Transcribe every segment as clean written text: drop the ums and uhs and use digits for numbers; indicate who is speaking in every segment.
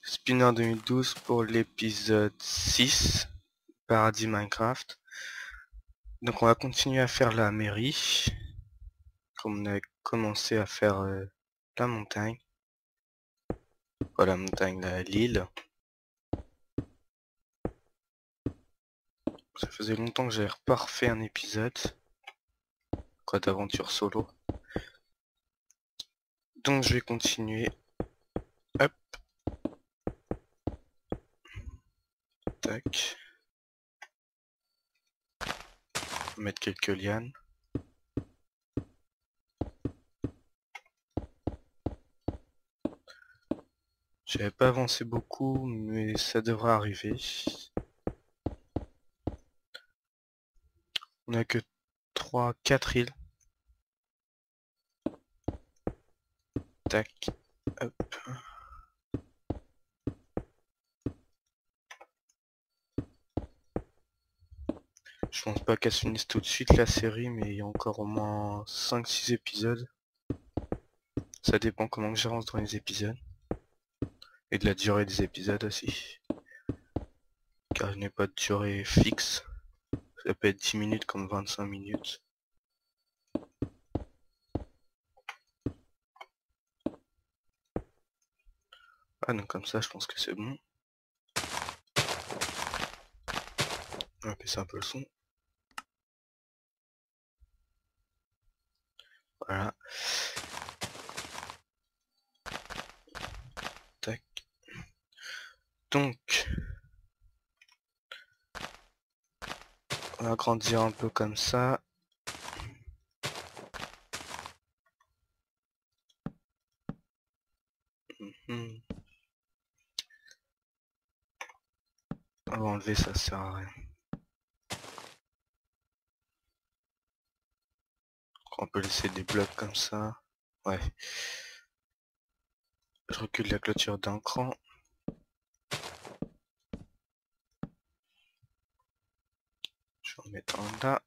Speaker 1: Spinner 2012 pour l'épisode 6, Paradis Minecraft. Donc on va continuer à faire la mairie, comme on a commencé à faire la montagne. Voilà, la montagne, l'île. Ça faisait longtemps que j'avais pas refait un épisode, quoi, d'aventure solo. Donc je vais continuer. Hop. Tac. Mettre quelques lianes. J'avais pas avancé beaucoup, mais ça devrait arriver. On a que 4 îles. Tac. Hop. Je pense pas qu'elle se finisse tout de suite la série, mais il y a encore au moins 5-6 épisodes. Ça dépend comment j'avance dans les épisodes. Et de la durée des épisodes aussi. Car je n'ai pas de durée fixe. Ça peut être 10 minutes comme 25 minutes. Ah donc comme ça je pense que c'est bon. On va baisser un peu le son. Voilà. Tac. Donc on va agrandir un peu comme ça. On va enlever, ça sert à rien. On peut laisser des blocs comme ça. Ouais. Je recule la clôture d'un cran. Je vais en mettre un là.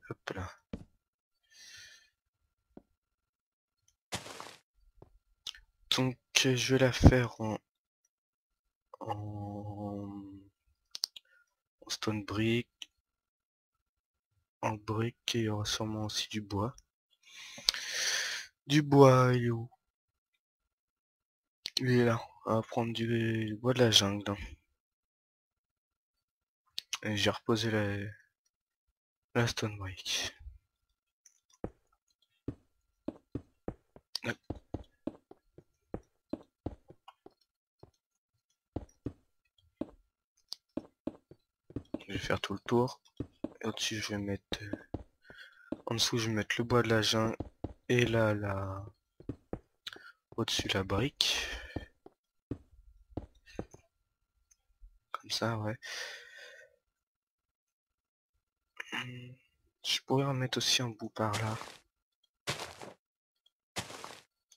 Speaker 1: Hop là. Donc je vais la faire en stone brick, en brique, et il y aura sûrement aussi du bois. Du bois, il est où? Il est là. On va prendre du bois de la jungle. Et j'ai reposé la stone brick. Hop. Je vais faire tout le tour. Et au-dessus, je vais mettre... en dessous, je vais mettre le bois de la jungle. Et là, au-dessus, la brique. Comme ça, ouais. Je pourrais en mettre aussi un bout par là.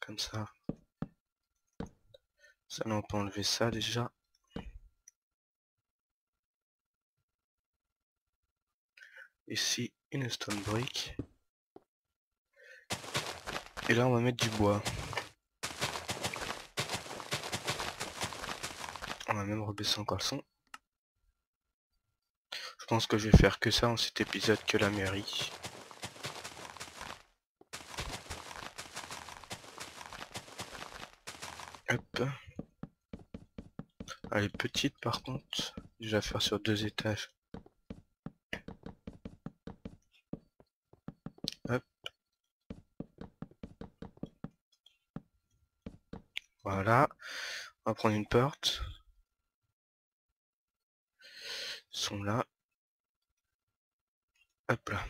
Speaker 1: Comme ça. Ça, là, on peut enlever ça déjà. Ici, une stone brick. Et là, on va mettre du bois. On va même rebaisser encore le son. Je pense que je vais faire que ça dans cet épisode, que la mairie. Hop. Elle est petite par contre. Je vais la faire sur 2 étages. Hop. Voilà. On va prendre une porte. Ils sont là. Hop là.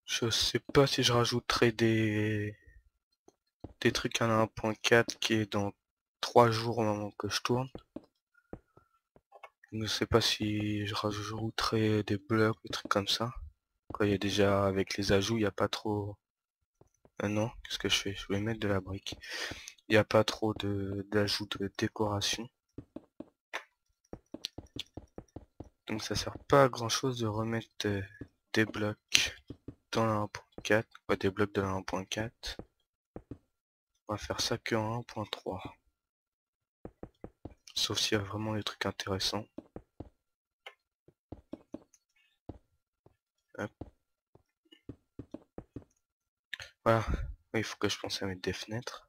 Speaker 1: Je sais pas si je rajouterai des trucs à la 1.4 qui est dans 3 jours au moment que je tourne. Je ne sais pas si je rajouterai des blocs, des trucs comme ça. Quoi, il y a déjà, avec les ajouts, il n'y a pas trop... non, qu'est-ce que je fais? Je vais mettre de la brique. Il n'y a pas trop d'ajout de décoration. Donc ça sert pas à grand chose de remettre des blocs dans la 1.4, pas des blocs de la 1.4. On va faire ça que en 1.3. Sauf s'il y a vraiment des trucs intéressants. Hop. Voilà, il faut que je pense à mettre des fenêtres.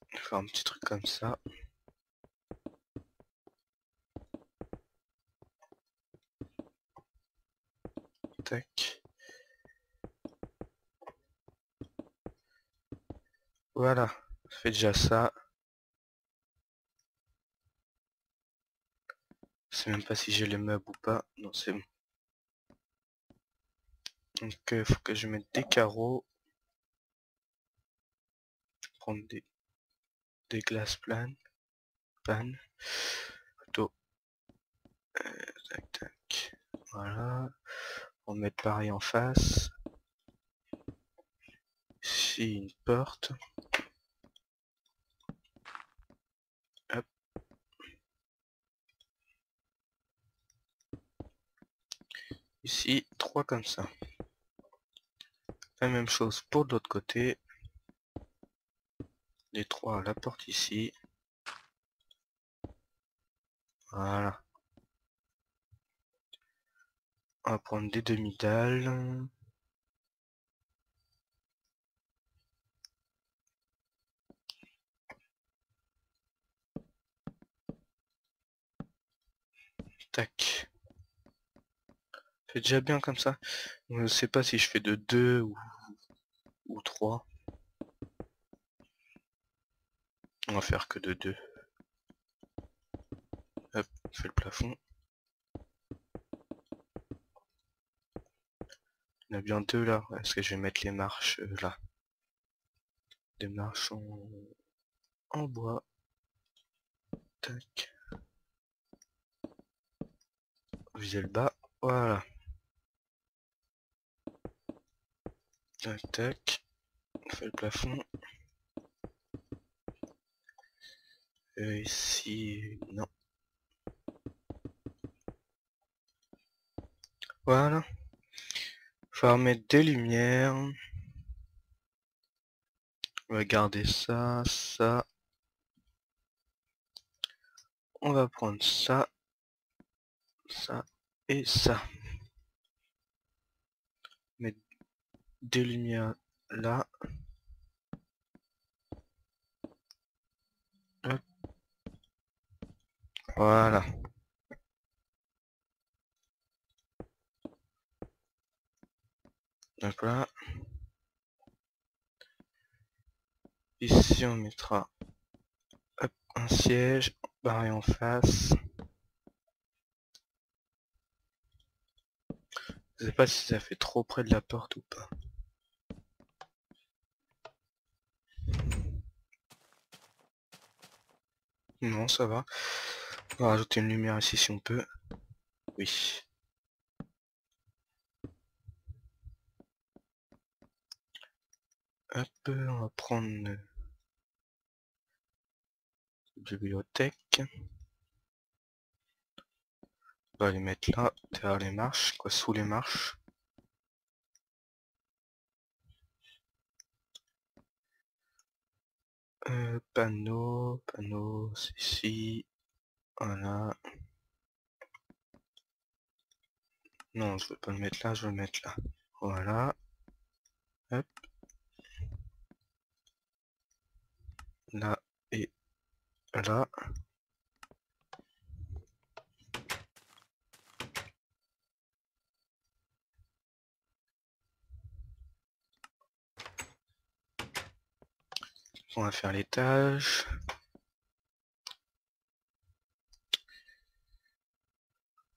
Speaker 1: Je vais faire un petit truc comme ça. Tac. Voilà, ça fait déjà ça. Je sais même pas si j'ai les meubles ou pas. Non, c'est bon. Donc il faut que je mette des carreaux. Prendre des glaces planes. Panne. Plutôt. Tac tac. Voilà. On va mettre pareil en face. Ici une porte. Hop. Ici, 3 comme ça. La même chose pour l'autre côté. Les 3 à la porte ici. Voilà. On va prendre des demi-dalles. Tac. C'est déjà bien comme ça. Je sais pas si je fais de 2 ou 3. On va faire que de 2. Hop, on fait le plafond. Il y en a bien 2 là. Est-ce que je vais mettre les marches là? Des marches en bois. Tac. Viser le bas. Voilà. Tac, tac. On fait le plafond. Ici, non. Voilà. Faut remettre des lumières. On va garder ça, ça. On va prendre ça, ça et ça. Mettre des lumières là. Hop. Voilà. Donc là. Ici on mettra hop, un siège barré en face. Je sais pas si ça fait trop près de la porte ou pas. Non, ça va. On va rajouter une lumière ici si on peut. Oui. Hop, on va prendre une bibliothèque. On va les mettre là, derrière les marches, quoi, sous les marches. Panneau, c'est ici. Voilà. Non, je veux pas le mettre là, je veux le mettre là. Voilà. Hop. Là et là. On va faire l'étage.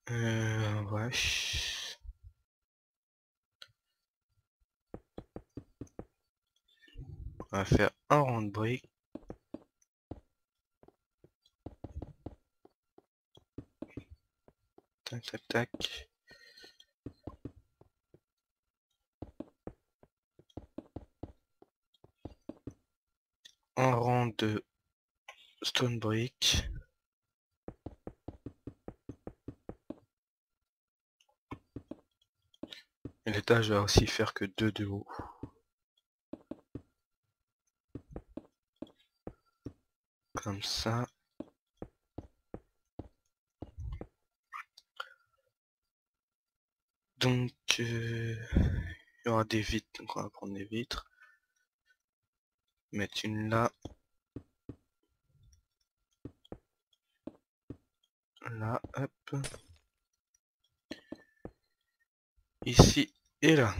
Speaker 1: Ouais. On va faire un rond de briques. Tac, tac, tac. Un rang de stone brick. Et l'étage va aussi faire que 2 de haut. Comme ça. Donc il y aura des vitres, donc on va prendre des vitres. Mettre une là. Là, hop. Ici et là.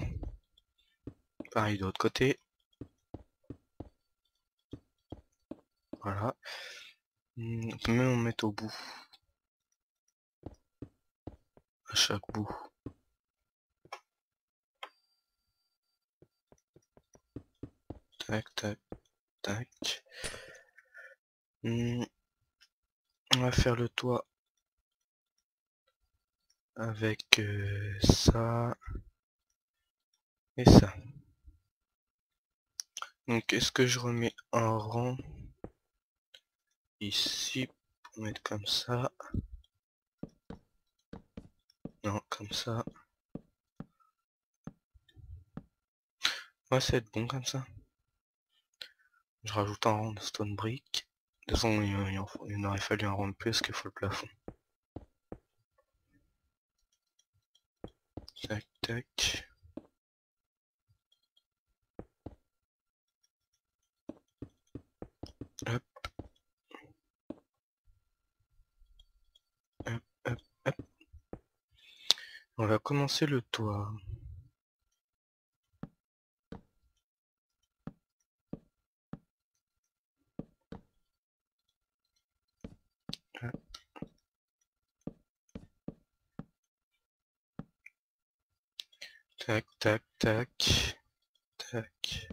Speaker 1: Pareil de l'autre côté. Voilà. On peut même en mettre au bout. À chaque bout. Tac, tac, tac. On va faire le toit avec ça et ça. Donc est-ce que je remets un rang ici pour mettre comme ça? Non, comme ça. Ouais, ça va être bon comme ça. Je rajoute un rang de stone brick. De toute façon, il aurait fallu un rang de plus qu'il faut le plafond. Tac, tac. Hop. Hop, hop, hop. On va commencer le toit. Hop. Tac, tac, tac. Tac.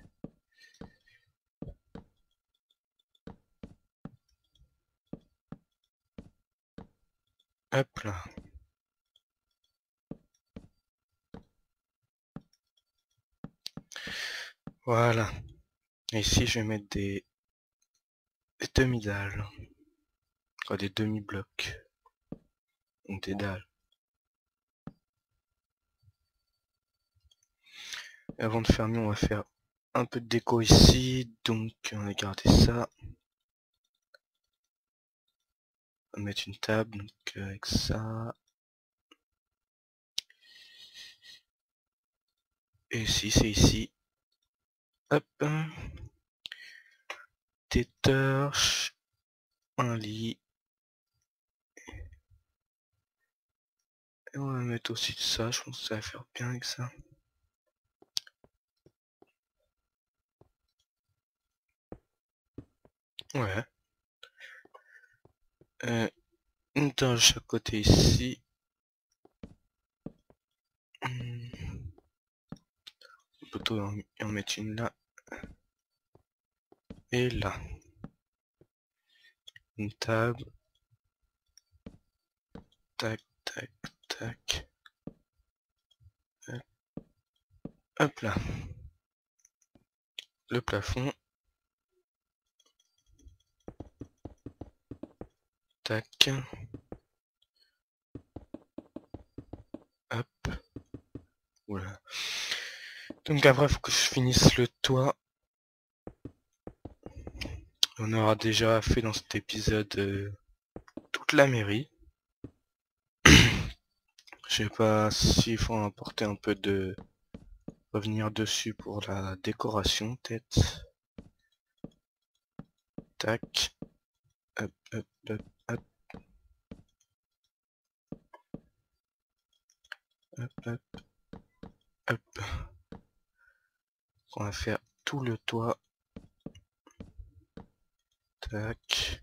Speaker 1: Hop là. Voilà. Et ici, je vais mettre des demi-dalles. Quoi, des demi-blocs. Donc des dalles. Et avant de fermer, on va faire un peu de déco ici. Donc, on va garder ça. On va mettre une table. Donc, avec ça. Et ici, c'est ici. Hop. Des torches. Un lit. Et on va mettre aussi ça. Je pense que ça va faire bien avec ça. Ouais. Une torche de chaque côté ici. On peut plutôt en mettre une là. Et là. Une table. Tac, tac, tac. Hop là. Le plafond. Tac. Hop. Voilà. Donc après, il faut que je finisse le toit. On aura déjà fait dans cet épisode toute la mairie. Je sais pas s'il faut apporter un peu de... revenir dessus pour la décoration, peut-être. Tac. Hop, hop, hop, hop. Hop, hop. Hop. On va faire tout le toit. Tac.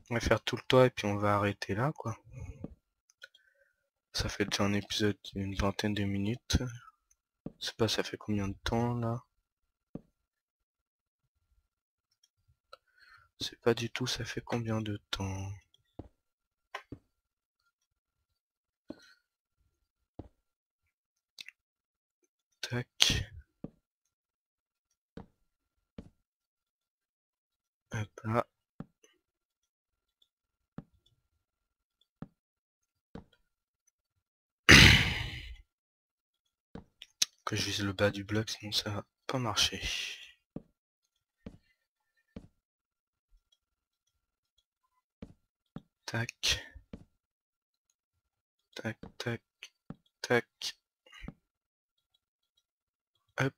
Speaker 1: On va faire tout le toit et puis on va arrêter là, quoi. Ça fait déjà un épisode d'une vingtaine de minutes. Je sais pas, ça fait combien de temps, là? Je sais pas du tout, ça fait combien de temps. Tac. Hop là. Que je vise le bas du bloc, sinon ça va pas marcher. Tac. Tac, tac, tac. Hop.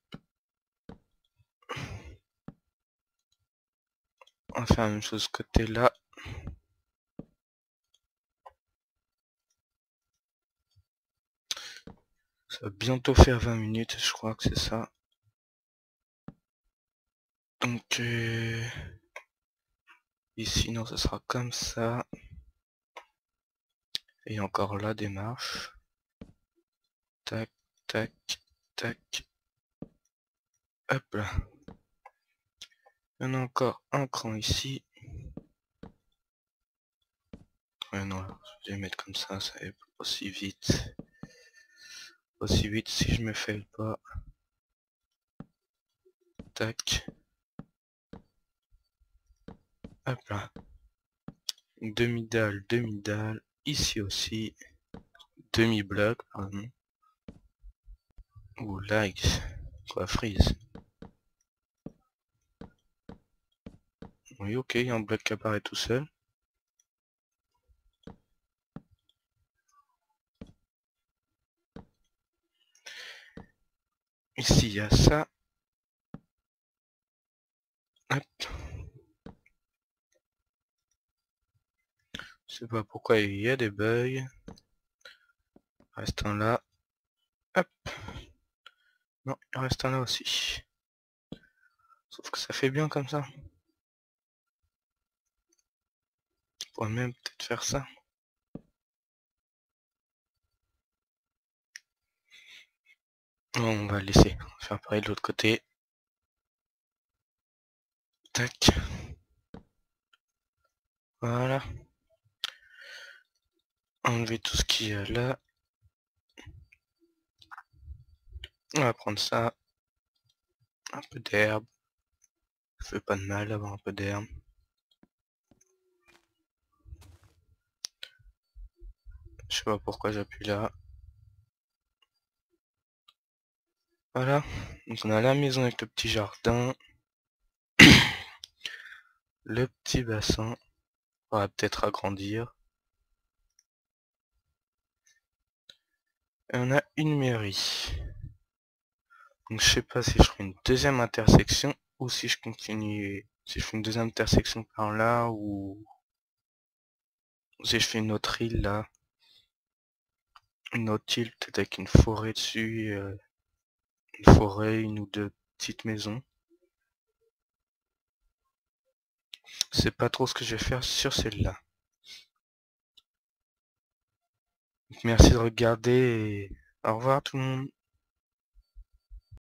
Speaker 1: On va faire la même chose de ce côté-là. Ça va bientôt faire 20 minutes, je crois que c'est ça. Donc, ici, non, ce sera comme ça. Et encore là, des marches. Tac, tac, tac. Hop là. Il y en a encore un cran ici. Ouais, non, je vais mettre comme ça va aussi vite. Aussi vite si je me fais pas. Tac. Hop là. Demi-dalle, demi-dalle. Ici aussi. Demi-bloc, pardon. Ouh, lag. Quoi, freeze. Oui, ok, il y a un bloc qui apparaît tout seul. Ici, il y a ça. Hop. Je sais pas pourquoi il y a des bugs. Reste un là. Hop. Non, il reste un là aussi. Sauf que ça fait bien comme ça. On pourrait même peut-être faire ça. Non, on va laisser. On va faire pareil de l'autre côté. Tac. Voilà. Enlever tout ce qu'il y a là. On va prendre ça. Un peu d'herbe. Ça fait pas de mal d'avoir un peu d'herbe. Je sais pas pourquoi j'appuie là. Voilà. Donc on a la maison avec le petit jardin. Le petit bassin. On va peut-être agrandir. Et on a une mairie. Donc je sais pas si je ferai une deuxième intersection ou si je continue. Si je fais une deuxième intersection par là ou si je fais une autre île là. Une autre île peut-être avec une forêt dessus. Une forêt, une ou deux petites maisons. Je sais pas trop ce que je vais faire sur celle-là. Merci de regarder et au revoir tout le monde.